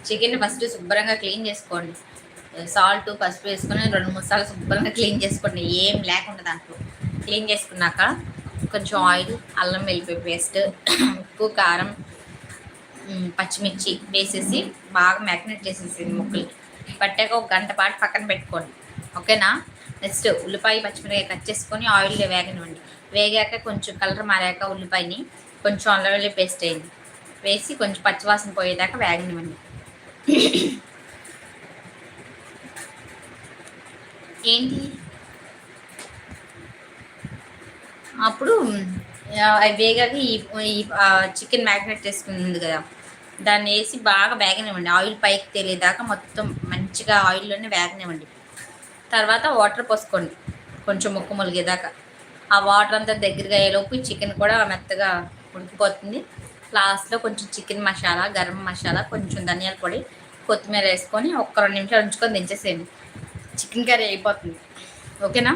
Chicken first శుభ్రంగా clean చేసుకోండి. Salt పసుపు వేసుకొని 2-3 సార్లు శుభ్రంగా క్లీన్ చేసుకోండి, ఏం లేకుండా దాంట్లో. క్లీన్ చేసుకున్నాక కొంచెం ఆయిల్, అల్లం వెల్లిపాయ పేస్ట్, ఉప్పు, కారం, పచ్చిమిర్చి వేసేసి బాగా మ్యాగ్నేట్ చేసేసి ముక్కలు పట్టాక 1 గంట పాటు పక్కన పెట్టుకోండి. ఓకేనా? నెక్స్ట్ ఉల్లిపాయ పచ్చిమిరకాయ కట్ చేసుకొని ఆయిల్లో వేగనివ్వండి. వేగాక కొంచెం కలర్ మారాక ఉల్లిపాయని కొంచెం అల్లం వెల్లుల్లి పేస్ట్ వేయండి. వేసి కొంచెం పచ్చివాసన పోయేదాకా వేగనివ్వండి. ఏంటి అప్పుడు వేగాక ఈ చికెన్ మ్యాగ్నేట్ చేసుకుంది కదా, దాన్ని వేసి బాగా వేగనివ్వండి. ఆయిల్ పైకి తేలేదాకా మొత్తం మంచిగా ఆయిల్లోనే వేగనివ్వండి. తర్వాత వాటర్ పోసుకోండి కొంచెం ముక్క ములిగేదాకా. ఆ వాటర్ అంతా దగ్గరగా అయ్యేలోపు చికెన్ కూడా మెత్తగా ఉడికిపోతుంది. లాస్ట్లో కొంచెం చికెన్ మసాలా, గరం మసాలా, కొంచెం ధనియాల పొడి, కొత్తిమీర వేసుకొని 1-2 నిమిషాలు ఉంచుకొని దించేసేయండి. చికెన్ కర్రీ అయిపోతుంది. ఓకేనా?